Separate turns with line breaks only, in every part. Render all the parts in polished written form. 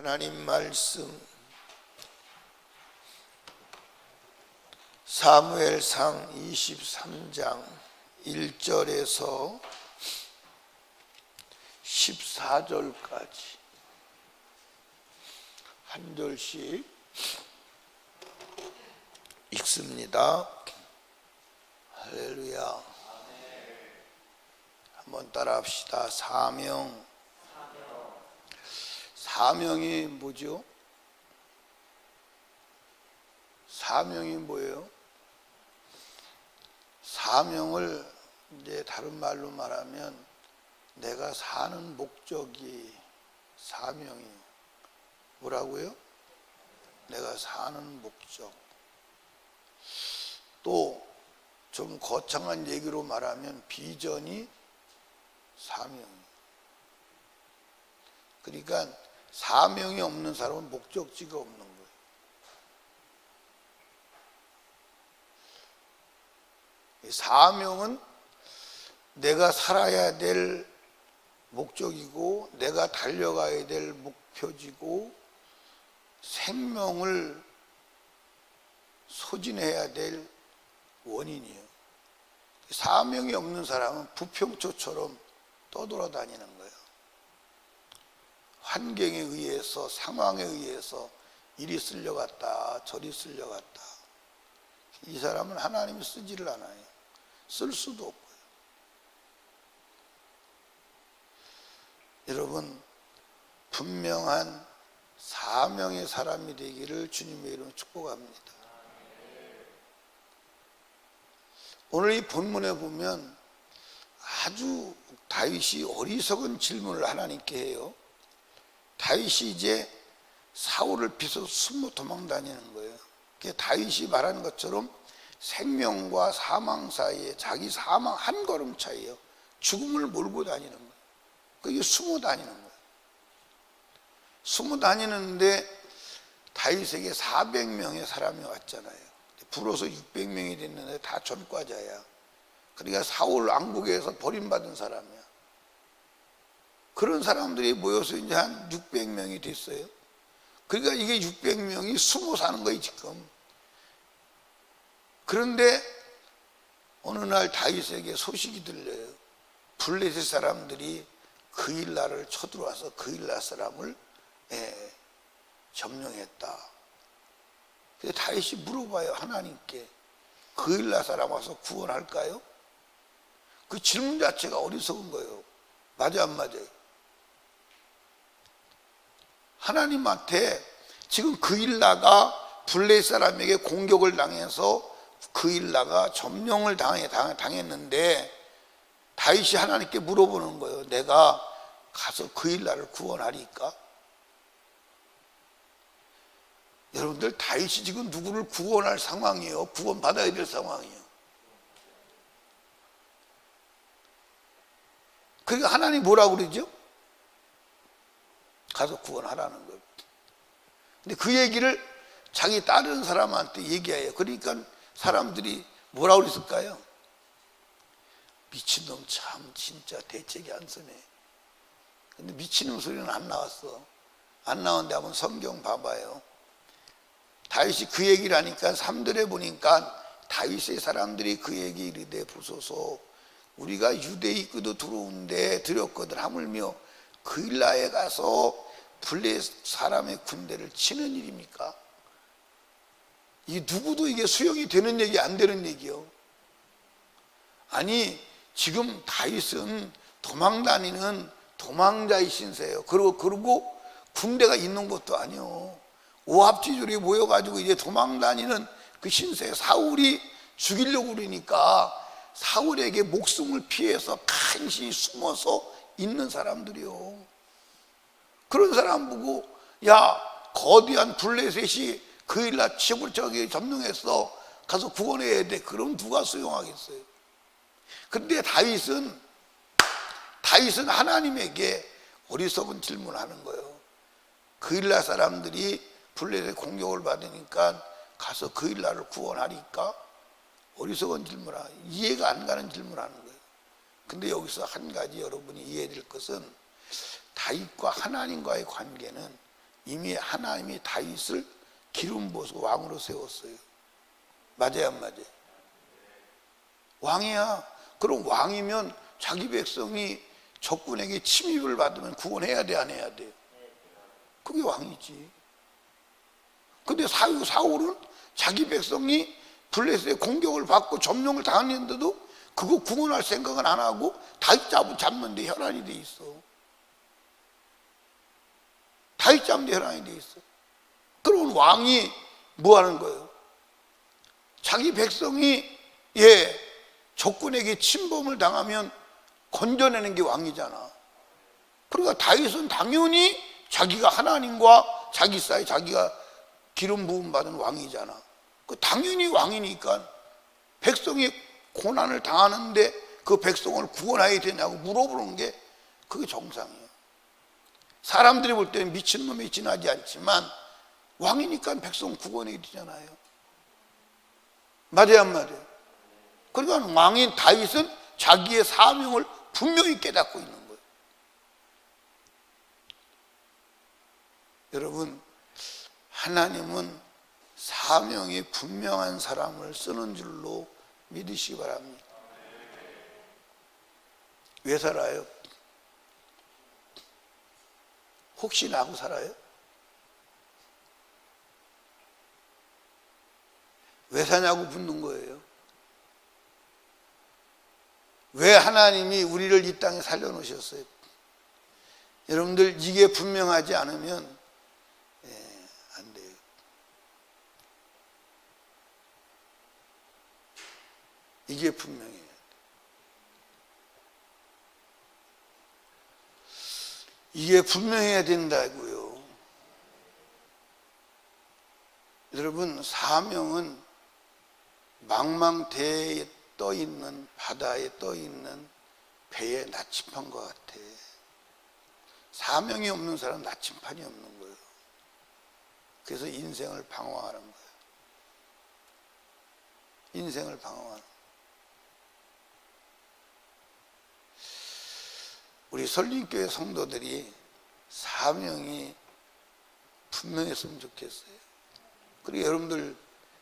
하나님 말씀 사무엘상 23장 1절에서 14절까지 한 절씩 읽습니다. 할렐루야. 한번 따라 합시다. 사명이 뭐죠? 사명이 뭐예요? 사명을 이제 다른 말로 말하면 내가 사는 목적이 사명이에요. 뭐라고요? 내가 사는 목적. 또 좀 거창한 얘기로 말하면 비전이 사명이에요. 그러니까 사명이 없는 사람은 목적지가 없는 거예요. 사명은 내가 살아야 될 목적이고 내가 달려가야 될 목표지고 생명을 소진해야 될 원인이에요. 사명이 없는 사람은 부평초처럼 떠돌아다니는 거예요. 환경에 의해서, 상황에 의해서 이리 쓸려갔다 저리 쓸려갔다. 이 사람은 하나님이 쓰지를 않아요. 쓸 수도 없고요. 여러분, 분명한 사명의 사람이 되기를 주님의 이름으로 축복합니다. 오늘 이 본문에 보면 아주 다윗이 어리석은 질문을 하나님께 해요. 다윗이 이제 사울을 비서 숨어 도망 다니는 거예요. 다윗이 말하는 것처럼 생명과 사망 사이에 자기 사망 한 걸음 차이에요. 죽음을 몰고 다니는 거예요. 그게 숨어 다니는 거예요. 숨어 다니는데 다윗에게 400명의 사람이 왔잖아요. 불어서 600명이 됐는데 다 전과자야. 그러니까 사울 왕국에서 버림받은 사람이야. 그런 사람들이 모여서 이제 한 600명이 됐어요. 그러니까 이게 600명이 숨어 사는 거예요, 지금. 그런데 어느 날 다윗에게 소식이 들려요. 블레셋 사람들이 그일라를 쳐들어와서 그일라 사람을 점령했다. 그래서 다윗이 물어봐요, 하나님께. 그일라 사람 와서 구원할까요? 그 질문 자체가 어리석은 거예요. 맞아, 안 맞아요? 하나님한테 지금 그일라가 블레셋 사람에게 공격을 당해서 그일라가 점령을 당했는데 다윗이 하나님께 물어보는 거예요. 내가 가서 그일라를 구원하리까? 여러분들, 다윗이 지금 누구를 구원할 상황이에요? 구원받아야 될 상황이에요. 그러니까 하나님 뭐라고 그러죠? 가서 구원하라는 거예요. 근데 그 얘기를 자기 다른 사람한테 얘기해요. 그러니까 사람들이 뭐라고 그랬을까요? 미친놈 참 진짜 대책이 안 서네. 근데 미친놈 소리는 안 나왔어. 안 나오는데 한번 성경 봐봐요. 다윗이 그 얘기를 하니까 3절에 보니까 다윗의 사람들이 그 얘기 이르되 보소서 우리가 유대 입구도 들어오는데 들였거든 하물며 그일라에 가서 블레셋 사람의 군대를 치는 일입니까? 이 누구도 이게 수용이 되는 얘기 안 되는 얘기요. 아니 지금 다윗은 도망다니는 도망자의 신세예요. 그리고 군대가 있는 것도 아니요. 오합지졸이 모여가지고 이제 도망다니는 그 신세. 사울이 죽이려고 그러니까 사울에게 목숨을 피해서 간신히 숨어서 있는 사람들이요. 그런 사람 보고 야 거대한 블레셋이 그일라 지역을 점령했어. 가서 구원해야 돼. 그럼 누가 수용하겠어요? 그런데 다윗은 하나님에게 어리석은 질문을 하는 거예요. 그일라 사람들이 블레셋 공격을 받으니까 가서 그일라를 구원하리까? 어리석은 질문을, 이해가 안 가는 질문을 하는 거예요. 근데 여기서 한 가지 여러분이 이해해야 될 것은 다윗과 하나님과의 관계는 이미 하나님이 다윗을 기름 부어서 왕으로 세웠어요. 맞아요, 안 맞아요? 왕이야. 그럼 왕이면 자기 백성이 적군에게 침입을 받으면 구원해야 돼, 안 해야 돼? 그게 왕이지. 근데 사울은 자기 백성이 블레셋의 공격을 받고 점령을 당했는데도 그거 구원할 생각은 안 하고 다윗 잡는데 혈안이 돼 있어. 다윗 잡는데 혈안이 돼 있어. 그러면 왕이 뭐 하는 거예요? 자기 백성이 적군에게 침범을 당하면 건져내는 게 왕이잖아. 그러니까 다윗은 당연히 자기가 하나님과 자기 사이 자기가 기름 부음 받은 왕이잖아. 당연히 왕이니까 백성이 고난을 당하는데 그 백성을 구원해야 되냐고 물어보는 게 그게 정상이에요. 사람들이 볼 때는 미친놈이 지나지 않지만 왕이니까 백성 구원해야 되잖아요. 맞아요, 안 맞아요? 그러니까 왕인 다윗은 자기의 사명을 분명히 깨닫고 있는 거예요. 여러분, 하나님은 사명이 분명한 사람을 쓰는 줄로 믿으시기 바랍니다. 왜 살아요? 혹시 나하고 살아요? 왜 사냐고 묻는 거예요. 왜 하나님이 우리를 이 땅에 살려놓으셨어요? 여러분들 이게 분명하지 않으면 안 돼요. 이게 분명해요. 이게 분명해야 된다고요. 여러분, 사명은 망망대해에 떠있는, 바다에 떠있는 배의 나침판과 같아. 사명이 없는 사람은 나침판이 없는 거예요. 그래서 인생을 방황하는 거예요. 인생을 방황하는 거예요. 우리 설림교회 성도들이 사명이 분명했으면 좋겠어요. 그리고 여러분들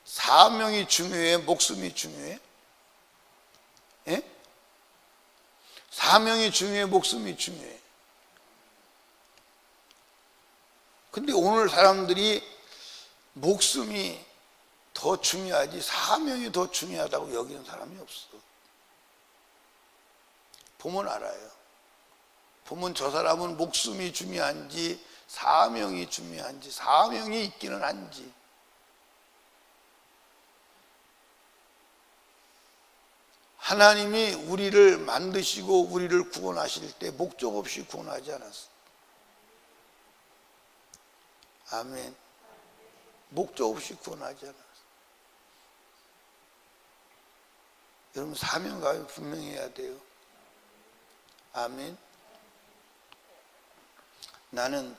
사명이 중요해? 목숨이 중요해? 예? 사명이 중요해? 목숨이 중요해? 근데 오늘 사람들이 목숨이 더 중요하지 사명이 더 중요하다고 여기는 사람이 없어. 보면 알아요. 보면 저 사람은 목숨이 중요한지 사명이 중요한지, 사명이 있기는 한지. 하나님이 우리를 만드시고 우리를 구원하실 때 목적 없이 구원하지 않았어. 아멘. 목적 없이 구원하지 않았어. 여러분, 사명감이 분명해야 돼요. 아멘. 나는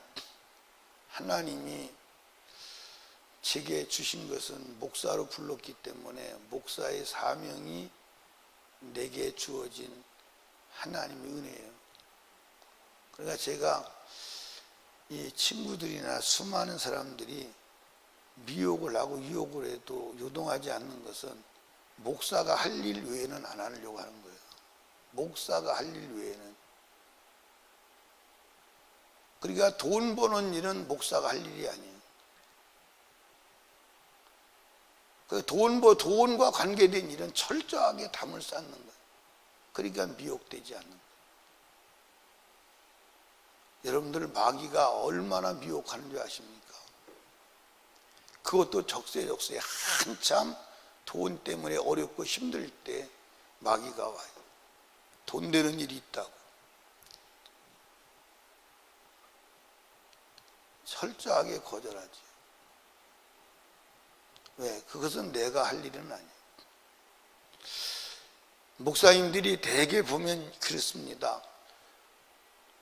하나님이 제게 주신 것은 목사로 불렀기 때문에 목사의 사명이 내게 주어진 하나님의 은혜예요. 그러니까 제가 이 친구들이나 수많은 사람들이 미혹을 하고 유혹을 해도 요동하지 않는 것은 목사가 할 일 외에는 안 하려고 하는 거예요. 목사가 할 일 외에는. 그러니까 돈 버는 일은 목사가 할 일이 아니에요. 돈과 관계된 일은 철저하게 담을 쌓는 거예요. 그러니까 미혹되지 않는 거예요. 여러분들 마귀가 얼마나 미혹하는 줄 아십니까? 그것도 적세적소에 한참 돈 때문에 어렵고 힘들 때 마귀가 와요. 돈 되는 일이 있다고. 철저하게 거절하지. 왜? 그것은 내가 할 일은 아니에요. 목사님들이 대개 보면 그렇습니다.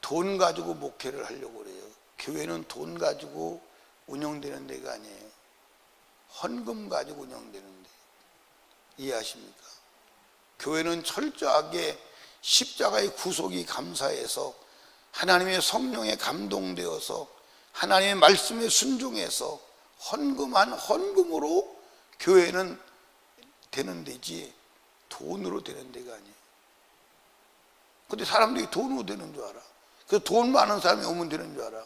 돈 가지고 목회를 하려고 그래요. 교회는 돈 가지고 운영되는 데가 아니에요. 헌금 가지고 운영되는 데. 이해하십니까? 교회는 철저하게 십자가의 구속이 감사해서 하나님의 성령에 감동되어서 하나님의 말씀에 순종해서 헌금한 헌금으로 교회는 되는 데지 돈으로 되는 데가 아니에요. 근데 사람들이 돈으로 되는 줄 알아. 그래서 돈 많은 사람이 오면 되는 줄 알아.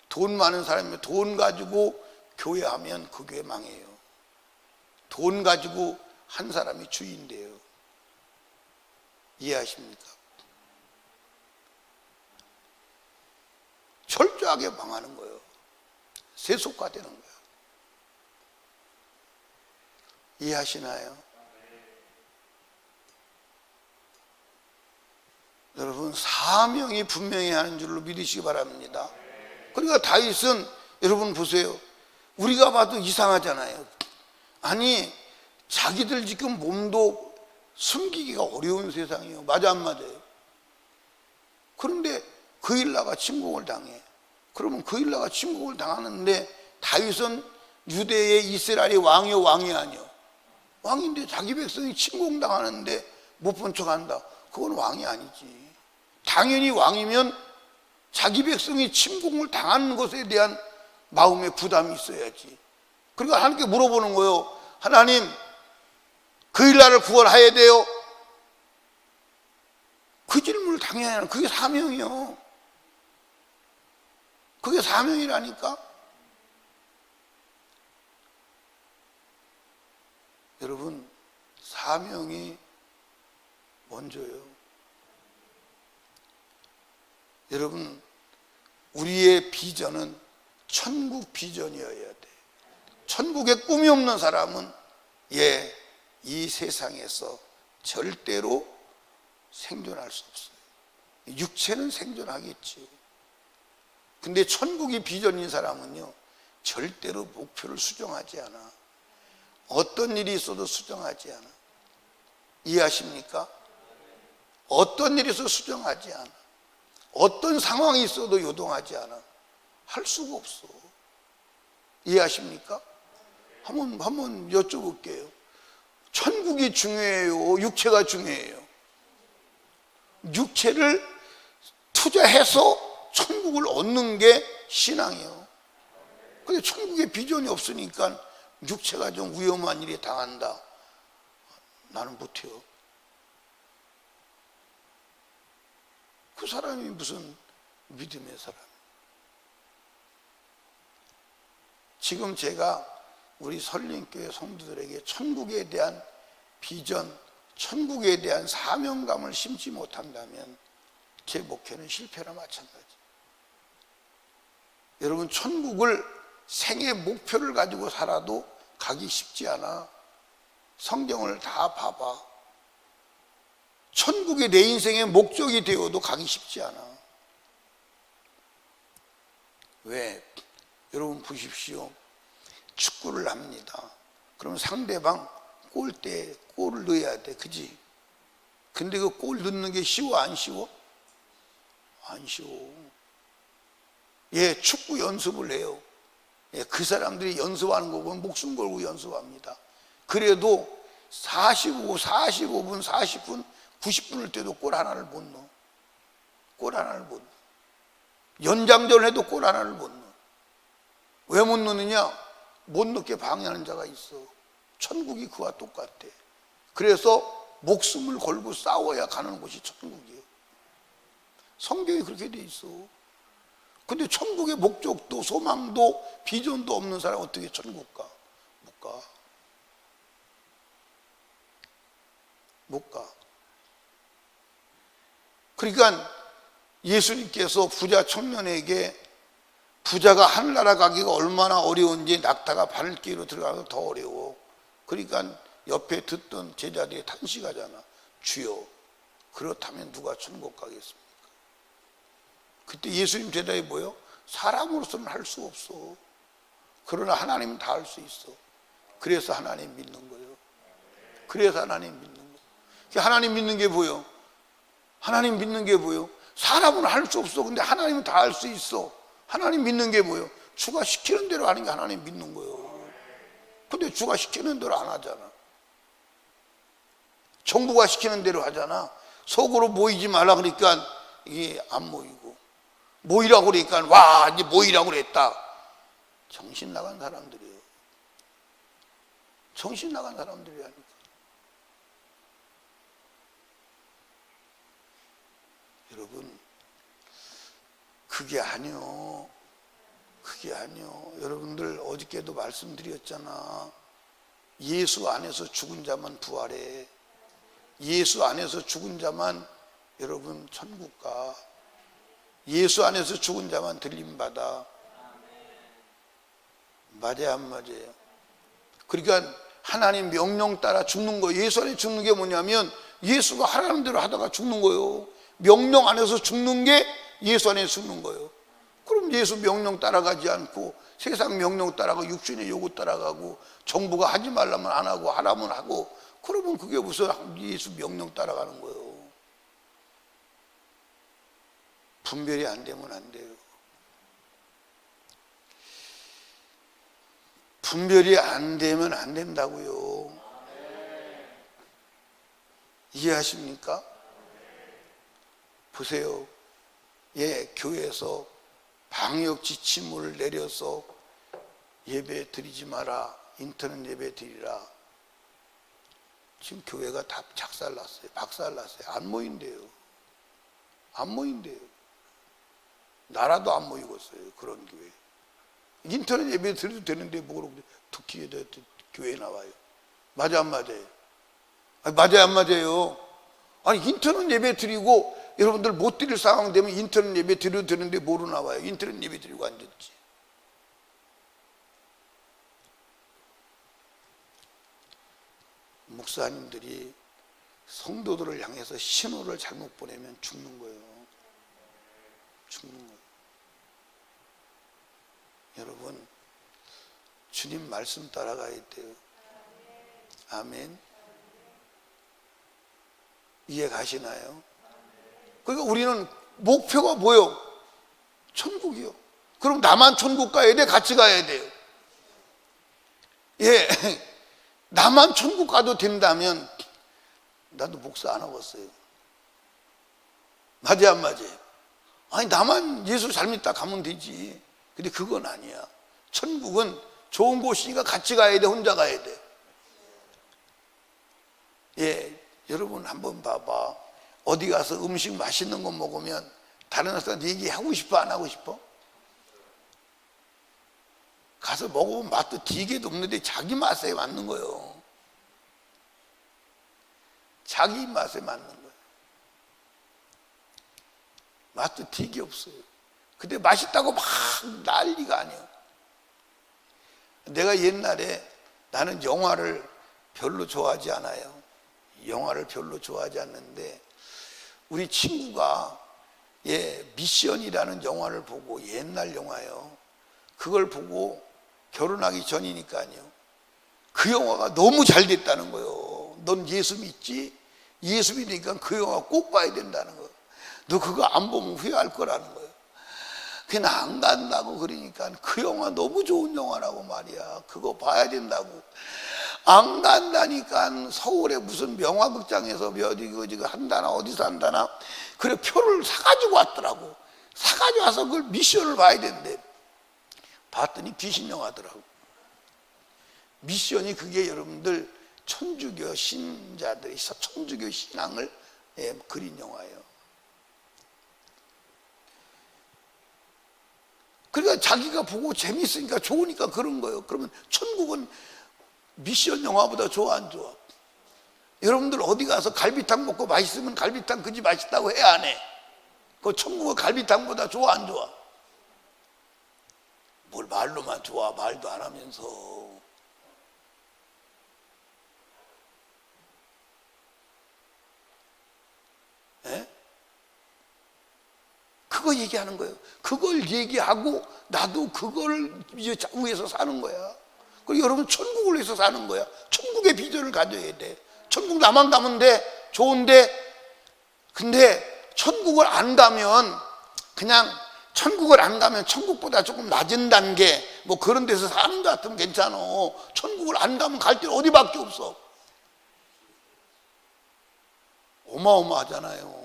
돈 많은 사람이 돈 가지고 교회 하면 그 교회 망해요. 돈 가지고 한 사람이 주인돼요. 이해하십니까? 철저하게 망하는 거예요. 세속화되는 거예요. 이해하시나요? 여러분, 사명이 분명히 하는 줄로 믿으시기 바랍니다. 그러니까 다윗은, 여러분 보세요, 우리가 봐도 이상하잖아요. 아니, 자기들 지금 몸도 숨기기가 어려운 세상이에요. 맞아 안 맞아요? 그런데 그일라가 침공을 당해. 그러면 그일라가 침공을 당하는데 다윗은 유대의 이스라엘의 왕이 아니요. 왕인데 자기 백성이 침공당하는데 못 본 척한다. 그건 왕이 아니지. 당연히 왕이면 자기 백성이 침공을 당하는 것에 대한 마음의 부담이 있어야지. 그러니까 하나님께 물어보는 거예요. 하나님, 그일라를 구원해야 돼요. 그 질문을 당연히 하는, 그게 사명이요. 그게 사명이라니까. 여러분, 사명이 먼저요. 여러분, 우리의 비전은 천국 비전이어야 돼. 천국에 꿈이 없는 사람은 이 세상에서 절대로 생존할 수 없어요. 육체는 생존하겠지. 근데 천국이 비전인 사람은요, 절대로 목표를 수정하지 않아. 어떤 일이 있어도 수정하지 않아. 이해하십니까? 어떤 일이 있어도 수정하지 않아. 어떤 상황이 있어도 요동하지 않아. 할 수가 없어. 이해하십니까? 한번 여쭤볼게요. 천국이 중요해요? 육체가 중요해요? 육체를 투자해서 천국을 얻는 게 신앙이에요. 근데 천국에 비전이 없으니까 육체가 좀 위험한 일에 당한다. 나는 못해요. 그 사람이 무슨 믿음의 사람? 지금 제가 우리 설림교회 성도들에게 천국에 대한 비전, 천국에 대한 사명감을 심지 못한다면 제 목회는 실패나 마찬가지. 여러분, 천국을 생애 목표를 가지고 살아도 가기 쉽지 않아. 성경을 다 봐봐. 천국이 내 인생의 목적이 되어도 가기 쉽지 않아. 왜? 여러분 보십시오. 축구를 합니다. 그럼 상대방 골대에 골을 넣어야 돼. 그지? 근데 그 골 넣는 게 쉬워 안 쉬워? 안 쉬워. 축구 연습을 해요. 그 사람들이 연습하는 거 보면 목숨 걸고 연습합니다. 그래도 45분, 40분, 90분을 때도 골 하나를 못 넣어. 골 하나를 못 넣어. 연장전을 해도 골 하나를 못 넣어. 왜 못 넣느냐? 못 넣게 방해하는 자가 있어. 천국이 그와 똑같아. 그래서 목숨을 걸고 싸워야 가는 곳이 천국이에요. 성경이 그렇게 돼 있어. 근데 천국의 목적도 소망도 비전도 없는 사람 어떻게 천국 가? 못 가. 못 가. 그러니까 예수님께서 부자 청년에게 부자가 하늘나라 가기가 얼마나 어려운지 낙타가 바늘길로 들어가서 더 어려워. 그러니까 옆에 듣던 제자들이 탄식하잖아. 주여, 그렇다면 누가 천국 가겠습니까? 그때 예수님 대답이 뭐예요? 사람으로서는 할 수 없어. 그러나 하나님은 다 할 수 있어. 그래서 하나님 믿는 거예요. 그래서 하나님 믿는 거예요. 하나님 믿는 게 뭐예요? 하나님 믿는 게 뭐예요? 사람은 할 수 없어. 근데 하나님은 다 할 수 있어. 하나님 믿는 게 뭐예요? 주가 시키는 대로 하는 게 하나님 믿는 거예요. 근데 주가 시키는 대로 안 하잖아. 정부가 시키는 대로 하잖아. 속으로 모이지 말라 그러니까 이게 안 모이고, 모이라고 그러니까 와 이제 모이라고 그랬다. 정신 나간 사람들이에요. 정신 나간 사람들이라니까. 여러분 그게 아니요. 그게 아니요. 여러분들 어저께도 말씀드렸잖아. 예수 안에서 죽은 자만 부활해. 예수 안에서 죽은 자만 여러분 천국 가. 예수 안에서 죽은 자만 들림 받아. 맞아요, 안 맞아요? 그러니까 하나님 명령 따라 죽는 거예요. 예수 안에 죽는 게 뭐냐면 예수가 하라는 대로 하다가 죽는 거예요. 명령 안에서 죽는 게 예수 안에 죽는 거예요. 그럼 예수 명령 따라가지 않고 세상 명령 따라가고 육신의 요구 따라가고 정부가 하지 말라면 안 하고 하라면 하고, 그러면 그게 무슨 예수 명령 따라가는 거예요. 분별이 안 되면 안 돼요. 분별이 안 되면 안 된다고요. 이해하십니까? 보세요. 예, 교회에서 방역 지침을 내려서 예배 드리지 마라, 인터넷 예배 드리라. 지금 교회가 다 작살났어요. 박살났어요. 안 모인대요. 안 모인대요. 나라도 안 모이고 있어요. 그런 교회. 인터넷 예배 드려도 되는데 뭐라고 특히 교회에 나와요. 맞아 안 맞아요? 아니, 맞아요 안 맞아요? 아니 인터넷 예배 드리고 여러분들 못 드릴 상황 되면 인터넷 예배 드려도 되는데 뭐로 나와요? 인터넷 예배 드리고 앉았지. 목사님들이 성도들을 향해서 신호를 잘못 보내면 죽는 거예요. 죽는 거예요. 여러분 주님 말씀 따라가야 돼요. 아멘. 이해 가시나요? 그러니까 우리는 목표가 뭐요? 천국이요. 그럼 나만 천국 가야 돼? 같이 가야 돼요? 예, 나만 천국 가도 된다면 나도 목사 안 하겠어요. 맞아요 안 맞아요? 아니 나만 예수 잘 믿다 가면 되지. 근데 그건 아니야. 천국은 좋은 곳이니까 같이 가야 돼, 혼자 가야 돼? 예, 여러분 한번 봐봐. 어디 가서 음식 맛있는 거 먹으면 다른 사람한테 얘기하고 싶어 안 하고 싶어? 가서 먹어보면 맛도 되게 없는데 자기 맛에 맞는 거예요. 자기 맛에 맞는 거예요. 맛도 되게 없어요. 근데 맛있다고 막 난리가 아니에요. 내가 옛날에 나는 영화를 별로 좋아하지 않아요. 영화를 별로 좋아하지 않는데 우리 친구가 미션이라는 영화를 보고, 옛날 영화예요. 그걸 보고 결혼하기 전이니까요. 그 영화가 너무 잘 됐다는 거예요. 넌 예수 믿지? 예수 믿으니까 그 영화 꼭 봐야 된다는 거예요. 너 그거 안 보면 후회할 거라는 거예요. 그냥 안 간다고 그러니까 그 영화 너무 좋은 영화라고 말이야. 그거 봐야 된다고. 안 간다니까 서울에 무슨 명화극장에서 어디 한다나 어디서 한다나 그래 표를 사가지고 왔더라고. 사가지고 와서 그걸 미션을 봐야 된대. 봤더니 귀신 영화더라고. 미션이 그게 여러분들 천주교 신자들이 천주교 신앙을 그린 영화예요. 그러니까 자기가 보고 재밌으니까 좋으니까 그런 거예요. 그러면 천국은 미션 영화보다 좋아 안 좋아? 여러분들 어디 가서 갈비탕 먹고 맛있으면 갈비탕 그 집 맛있다고 해 안 해? 그 천국은 갈비탕보다 좋아 안 좋아? 뭘 말로만 좋아, 말도 안 하면서. 에? 그거 얘기하는 거예요. 그걸 얘기하고 나도 그걸 위해서 사는 거야. 그리고 여러분 천국을 위해서 사는 거야. 천국의 비전을 가져야 돼. 천국 나만 가면 돼. 좋은데 근데 천국을 안 가면 그냥 천국을 안 가면 천국보다 조금 낮은 단계 뭐 그런 데서 사는 것 같으면 괜찮아. 천국을 안 가면 갈 데는 어디밖에 없어. 어마어마하잖아요.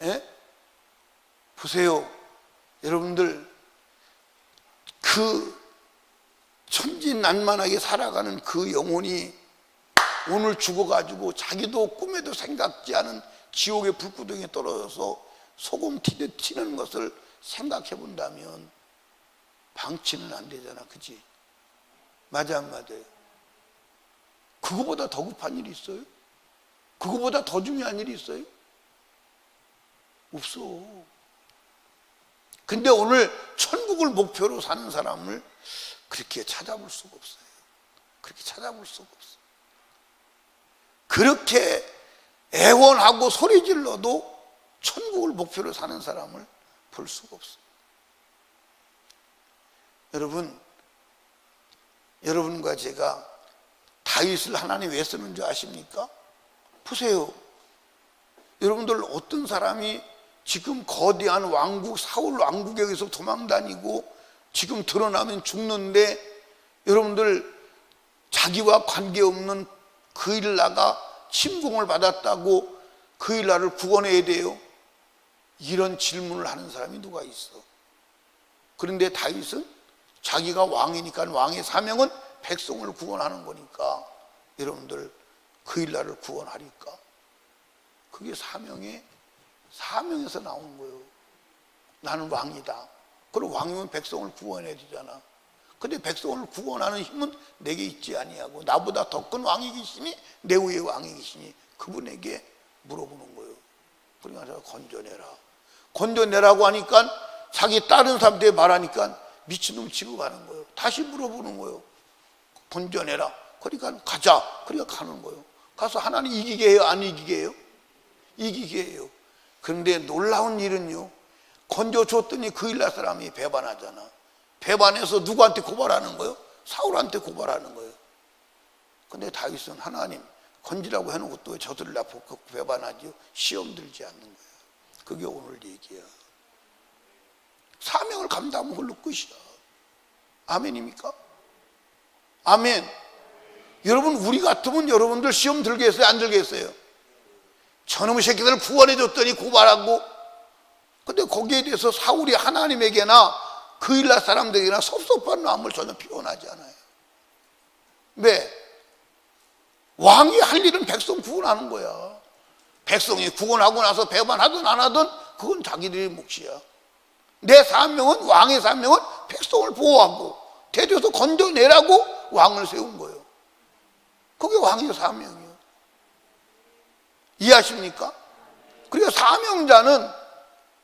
예? 보세요. 여러분들, 그 천진난만하게 살아가는 그 영혼이 오늘 죽어가지고 자기도 꿈에도 생각지 않은 지옥의 불구덩이에 떨어져서 소금 튀는 것을 생각해 본다면 방치는 안 되잖아. 그치? 맞아 안 맞아요? 그거보다 더 급한 일이 있어요? 그거보다 더 중요한 일이 있어요? 없어. 근데 오늘 천국을 목표로 사는 사람을 그렇게 찾아볼 수가 없어요. 그렇게 찾아볼 수가 없어. 그렇게 애원하고 소리질러도 천국을 목표로 사는 사람을 볼 수가 없어. 여러분과 제가 다윗을 하나님 왜 쓰는 줄 아십니까? 보세요. 여러분들, 어떤 사람이 지금 거대한 왕국, 사울 왕국에서 도망다니고 지금 드러나면 죽는데, 여러분들 자기와 관계없는 그 일나가 침공을 받았다고 그 일나를 구원해야 돼요? 이런 질문을 하는 사람이 누가 있어? 그런데 다윗은 자기가 왕이니까, 왕의 사명은 백성을 구원하는 거니까, 여러분들 그 일나를 구원하니까 그게 사명에서 나온 거예요. 나는 왕이다. 그리고 왕이면 백성을 구원해야 되잖아. 근데 백성을 구원하는 힘은 내게 있지 아니하고 나보다 더 큰 왕이 계시니, 내 위에 왕이 계시니 그분에게 물어보는 거예요. 그러니까 제가 건져내라고 하니까 자기 다른 사람들이 말하니까 미친놈 취급하는 거예요. 다시 물어보는 거예요. 건져내라. 그러니까 가자. 그러니까 가는 거예요. 가서 하나님 이기게 해요? 안 이기게 해요? 이기게 해요. 그런데 놀라운 일은요, 건져줬더니 그 일날 사람이 배반하잖아. 배반해서 누구한테 고발하는 거예요? 사울한테 고발하는 거예요. 근데 다윗은 하나님 건지라고 해놓고 또 저들을 나 배반하지요? 시험 들지 않는 거예요. 그게 오늘 얘기야. 사명을 감당하면 그걸로 끝이야. 아멘입니까? 아멘. 여러분, 우리 같으면 여러분들 시험 들겠어요? 안 들겠어요? 저놈의 새끼들을 구원해줬더니 고발하고, 근데 거기에 대해서 사울이 하나님에게나 그 일날 사람들에게나 섭섭한 마음을 전혀 표현하지 않아요. 왜? 왕이 할 일은 백성 구원하는 거야. 백성이 구원하고 나서 배반하든 안 하든 그건 자기들의 몫이야. 내 사명은, 왕의 사명은 백성을 보호하고 대줘서 건져내라고 왕을 세운 거예요. 그게 왕의 사명이에요. 이해하십니까? 그러니까 사명자는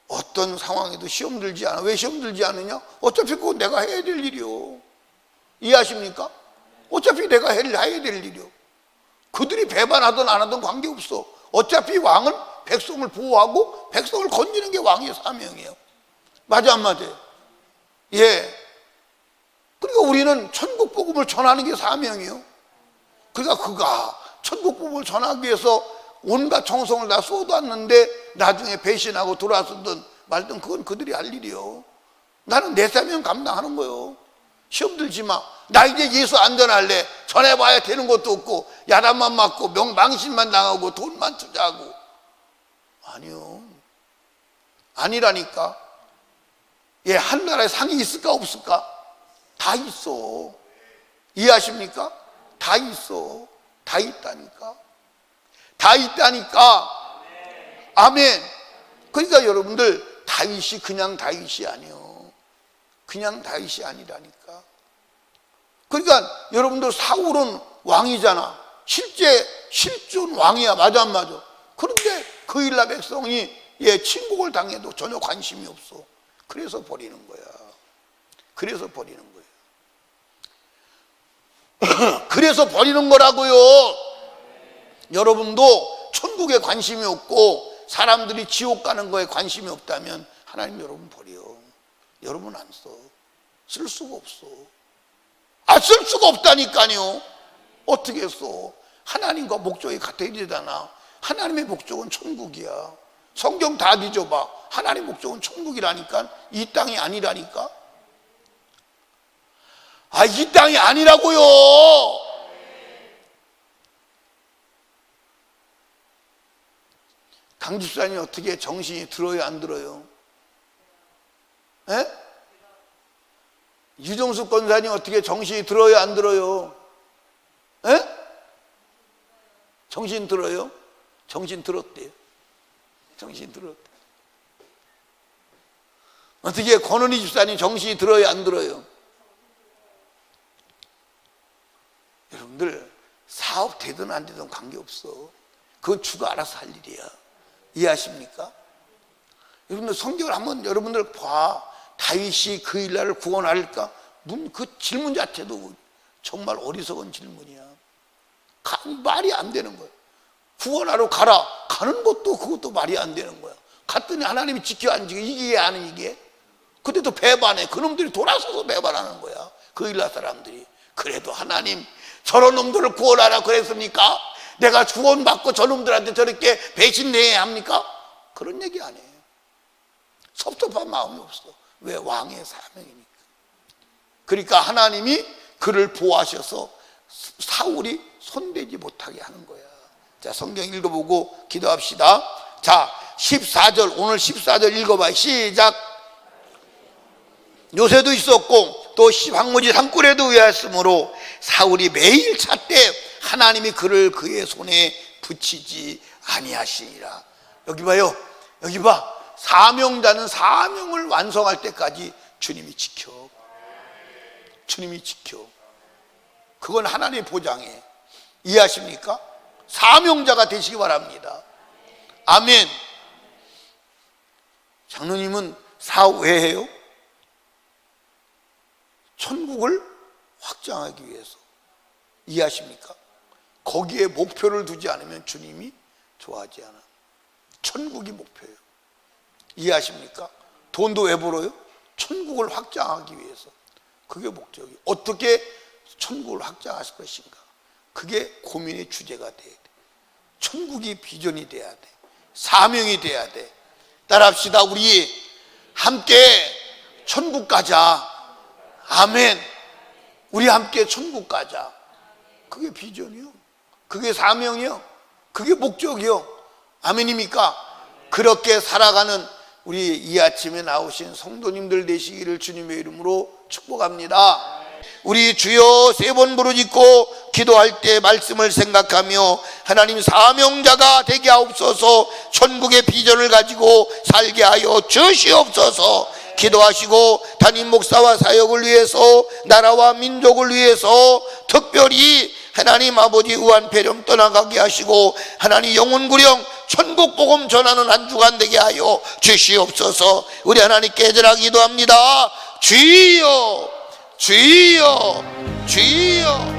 어떤 상황에도 시험 들지 않아. 왜 시험 들지 않느냐? 어차피 그건 내가 해야 될 일이요. 이해하십니까? 어차피 내가 해야 될 일이요. 그들이 배반하든 안 하든 관계없어. 어차피 왕은 백성을 보호하고 백성을 건지는 게 왕의 사명이에요. 맞아 안 맞아요? 예. 그러니까 우리는 천국 복음을 전하는 게 사명이에요. 그러니까 그가 천국 복음을 전하기 위해서 온갖 정성을 다 쏟았는데 나중에 배신하고 돌아서든 말든 그건 그들이 할 일이요. 나는 내 사명 감당하는 거요. 시험 들지 마. 나 이제 예수 안 전할래. 전해봐야 되는 것도 없고 야단만 맞고 망신만 당하고 돈만 투자하고. 아니요. 아니라니까. 예, 한나라에 상이 있을까 없을까? 다 있어. 이해하십니까? 다 있어. 다 있다니까. 다 있다니까. 아멘. 그러니까 여러분들, 다윗이 그냥 다윗이 아니요. 그냥 다윗이 아니라니까. 그러니까 여러분들, 사울은 왕이잖아. 실존 왕이야. 맞아 안 맞아? 그런데 그 일라 백성이 침공을 당해도 전혀 관심이 없어. 그래서 버리는 거야. 그래서 버리는 거예요. 그래서 버리는 거라고요. 여러분도 천국에 관심이 없고 사람들이 지옥 가는 거에 관심이 없다면 하나님 여러분 버려. 여러분 안 써. 쓸 수가 없어. 쓸 수가 없다니까요. 어떻게 써? 하나님과 목적이 같아야 되잖아. 하나님의 목적은 천국이야. 성경 다 뒤져봐. 하나님의 목적은 천국이라니까. 이 땅이 아니라니까. 이 땅이 아니라고요. 강 집사님 어떻게 정신이 들어요 안 들어요? 에? 유정숙 권사님 어떻게 정신이 들어요, 안 들어요? 에? 정신 들어요? 정신 들었대요. 정신 들었대. 어떻게 권은희 집사님 정신이 들어요, 안 들어요? 여러분들 사업 되든 안 되든 관계없어. 그건 주가 알아서 할 일이야. 이해하십니까? 여러분들 성경을 한번 여러분들 봐. 다윗이 그 일날을 구원할까? 그 질문 자체도 정말 어리석은 질문이야. 말이 안 되는 거야. 구원하러 가라. 가는 것도 그것도 말이 안 되는 거야. 갔더니 하나님이 지켜 안 지켜 이게 아는 이게. 그때도 배반해. 그놈들이 돌아서서 배반하는 거야. 그 일날 사람들이. 그래도 하나님 저런 놈들을 구원하라 그랬습니까? 내가 구원받고 저놈들한테 저렇게 배신해야 합니까? 그런 얘기 안 해요. 섭섭한 마음이 없어. 왜? 왕의 사명이니까. 그러니까 하나님이 그를 보호하셔서 사울이 손대지 못하게 하는 거야. 자, 성경 읽어보고 기도합시다. 자, 14절, 오늘 14절 읽어봐. 시작. 요새도 있었고 또 황무지 산골에도 의하였으므로 사울이 매일 찾되 하나님이 그를 그의 손에 붙이지 아니하시니라. 여기 봐요. 여기 봐. 사명자는 사명을 완성할 때까지 주님이 지켜. 주님이 지켜. 그건 하나님의 보장해. 이해하십니까? 사명자가 되시기 바랍니다. 아멘. 장로님은 사업 왜 해요? 천국을 확장하기 위해서. 이해하십니까? 거기에 목표를 두지 않으면 주님이 좋아하지 않아. 천국이 목표예요. 이해하십니까? 돈도 왜 벌어요? 천국을 확장하기 위해서. 그게 목적이에요. 어떻게 천국을 확장하실 것인가? 그게 고민의 주제가 돼야 돼. 천국이 비전이 돼야 돼. 사명이 돼야 돼. 따라합시다. 우리 함께 천국 가자. 아멘. 우리 함께 천국 가자. 그게 비전이요. 그게 사명이요. 그게 목적이요. 아멘입니까? 그렇게 살아가는 우리 이 아침에 나오신 성도님들 되시기를 주님의 이름으로 축복합니다. 우리 주여 3번 부르짖고 기도할 때 말씀을 생각하며 하나님 사명자가 되게 하옵소서. 천국의 비전을 가지고 살게 하여 주시옵소서. 기도하시고 담임 목사와 사역을 위해서 나라와 민족을 위해서 특별히 하나님 아버지 의완폐렴 떠나가게 하시고 하나님 영혼구령 천국 복음 전하는 한 주간 되게 하여 주시옵소서. 우리 하나님께 애절하게 기도합니다. 주여 주여 주여.